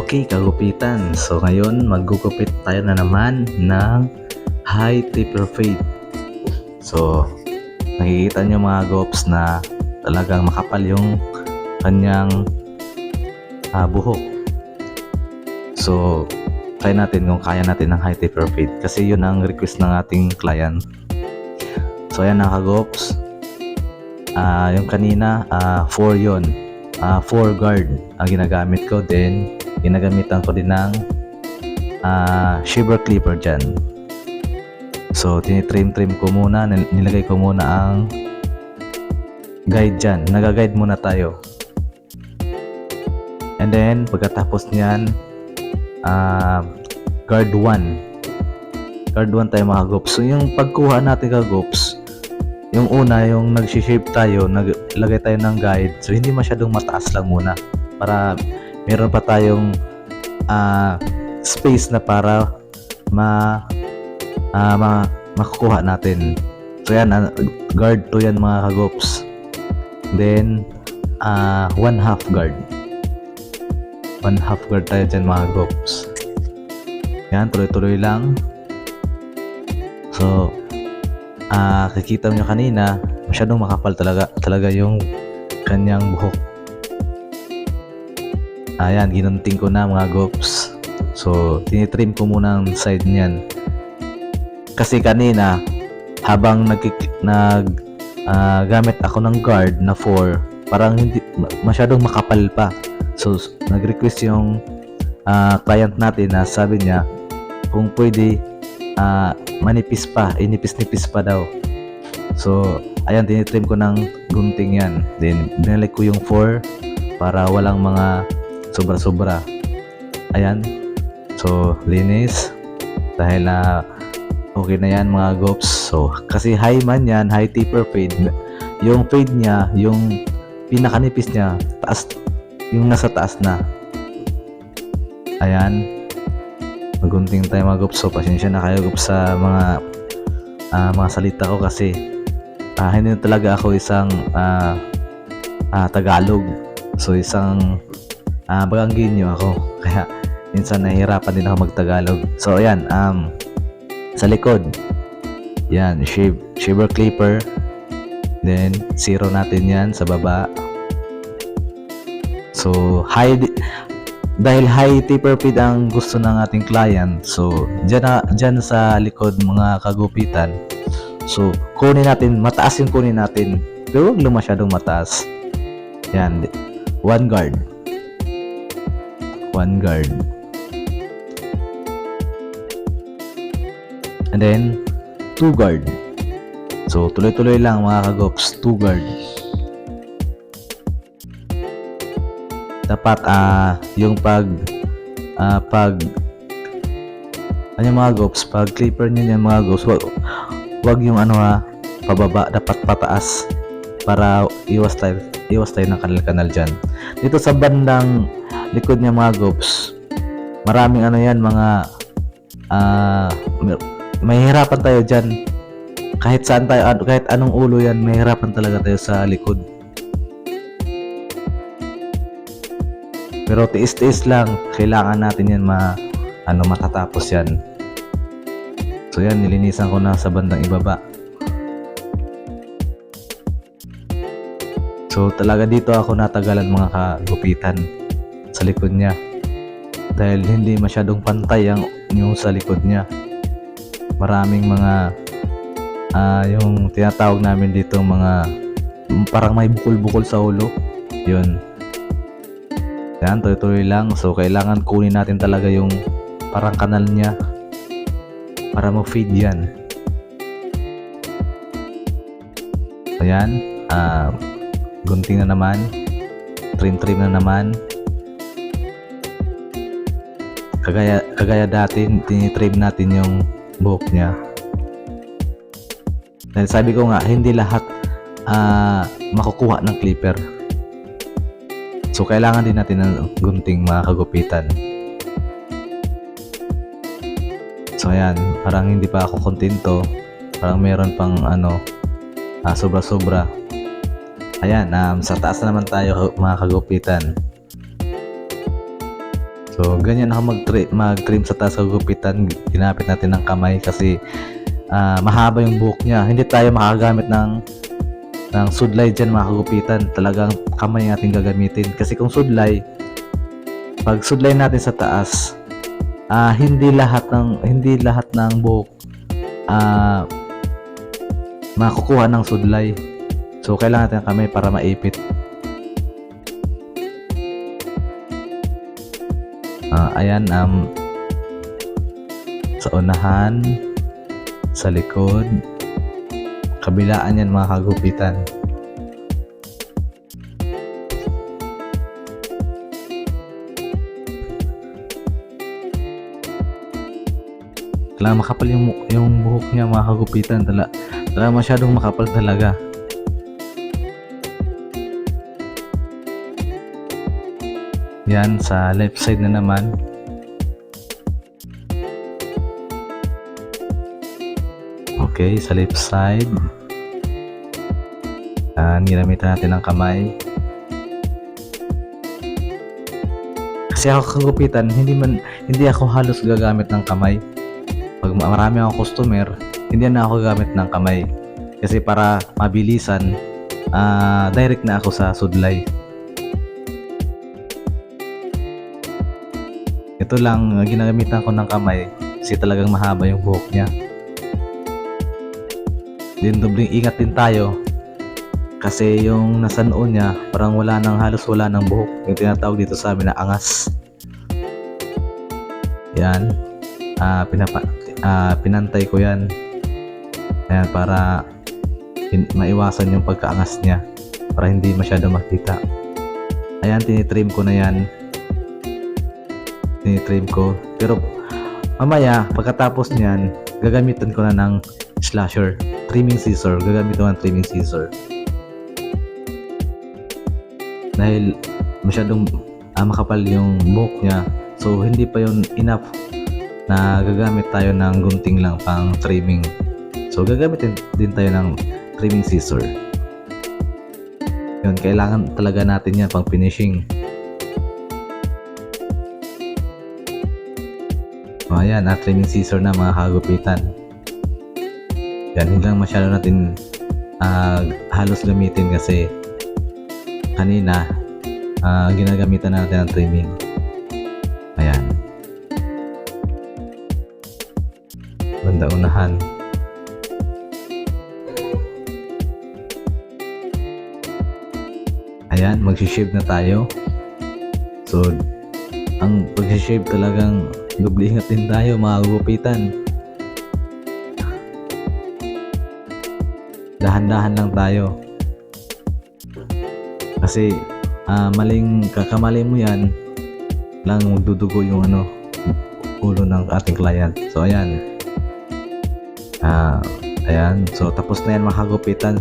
Okay, kagupitan. So ngayon maggugupit tayo na naman ng high taper fade. So nakikita nyo mga gops na talagang makapal yung kanyang buhok. So try natin kung kaya natin ng high taper fade kasi yun ang request ng ating client. So ayan mga gops. Yung kanina 4 yun. 4 guard ang ginagamit ko, then ginagamitan ko din ng shiver clipper dyan. So tinitrim ko muna, nilagay ko muna ang guide dyan, nagaguide muna tayo, and then pagkatapos nyan guard 1 tayo mga gops. So yung pagkuha natin ka gops, yung una, yung nag-shape tayo, naglagay tayo ng guide, so hindi masyadong mataas lang muna para meron pa tayong space na para makukuha natin. So yan, guard 2 yan mga kagops. Then 1/2 guard, 1/2 guard tayo dyan mga kagops. Yan, tuloy-tuloy lang. So kikita nyo kanina, masyadong makapal talaga yung kanyang buhok. Ayan, ginunting ko na mga gops. So tinitrim ko muna ang side niyan kasi kanina habang gamit ako ng guard na 4, parang hindi masyadong makapal pa. So nag-request yung client natin na sabi niya kung pwede manipis pa, inipis-nipis pa daw. So ayan, tinitrim ko ng gunting yan, then binalik ko yung 4 para walang mga sobra-sobra. Ayan, so linis dahil okay na yan mga gops. So kasi high man yan, high taper fade, yung fade niya, yung pinakanipis niya taas, yung nasa taas na. Ayan, magunting tayo mga gops. So pasensya na kayo gops sa mga salita ko kasi hindi talaga ako isang Tagalog. So isang Baganggenyo ako, kaya minsan nahihirapan din ako mag-Tagalog. So ayan, sa likod yan, shiver clipper, then zero natin yan sa baba. So dahil high taper fade ang gusto ng ating client, so dyan sa likod mga kagupitan. So kunin natin, mataas yung kunin natin, pero huwag lang masyadong mataas. Yan, 1 guard, and then 2 guard. So tuloy-tuloy lang mga kagops, 2 guard. Dapat yung pag ano mga gops, pag clipper niyo yan mga gops, wag yung pababa, dapat pataas para iwas tayo ng kanal-kanal dyan. Dito sa bandang likod niya mga gops, maraming yan mga mahihirapan tayo dyan. Kahit saan tayo, kahit anong ulo yan, mahihirapan talaga tayo sa likod. Pero tiis-tiis lang, kailangan natin yan matatapos yan. So yan, nilinisan ko na sa bandang ibaba. So talaga dito ako natagalan mga kagupitan sa likod niya dahil hindi masyadong pantay yung sa likod niya. Maraming mga yung tinatawag namin dito mga parang may bukol-bukol sa ulo. Yun. Yan, tuloy-tuloy lang. So kailangan kunin natin talaga yung parang kanal niya para ma-feed yan. Ayan, gunting na naman, trim na naman. Kagaya dati, tinitrim natin yung buhok niya. Dahil sabi ko nga, hindi lahat makukuha ng clipper. So kailangan din natin ng gunting mga kagupitan. So ayan, parang hindi pa ako kontento, parang meron pang sobra-sobra. Ayan, sa taas na naman tayo mga kagupitan. So, ganyan ako mag-trim sa taas kagupitan. Ginapit natin ng kamay kasi mahaba yung buhok niya. Hindi tayo makagamit ng sudlay dyan mga kagupitan. Talagang kamay natin gagamitin. Kasi kung pag sudlay natin sa taas, hindi lahat ng buhok makukuha ng sudlay. So, kailangan natin ng kamay para maipit. Ayan, sa unahan, sa likod, kabilaan yan mga kagupitan. Kailangan makapal yung buhok niya mga kagupitan. Talaga masyadong makapal talaga. Yan, sa left side na naman. Okay, sa left side. Ginamitan natin ng kamay. Kasi ako kagupitan, hindi ako halos gagamit ng kamay. Pag marami akong customer, hindi na ako gagamit ng kamay. Kasi para mabilisan, direct na ako sa sudlay. Ito lang, ginagamitan ko ng kamay kasi talagang mahaba yung buhok niya. Din dobling ingat din tayo kasi yung nasa noo niya parang halos wala ng buhok, yung tinatawag dito sa amin na angas. Yan, pinantay ko yan. Ayan, para maiwasan yung pagkaangas niya, para hindi masyado makita. Ayan, tinitrim ko na yan. Tinitrim ko, pero mamaya pagkatapos niyan gagamitan ko na ng slasher, trimming scissor. Gagamitin ko ng trimming scissor dahil masyadong makapal yung buhok niya, so hindi pa yun enough na gagamit tayo ng gunting lang pang trimming. So gagamitin din tayo ng trimming scissor. Yun, kailangan talaga natin yan pang finishing. Ayan, trimming scissor na mga kagupitan. Yan, hindi lang masyado natin halos gamitin kasi kanina ginagamitan natin ng trimming. Ayan, banda unahan. Ayan, mag-shave na tayo. So, ang pag-shave talagang doble ingat din tayo mga kagupitan. Dahan-dahan lang tayo. Kasi kakamali mo yan lang, magdudugo yung ulo ng ating client. So ayan. Ayan. So tapos na yan mga kagupitan.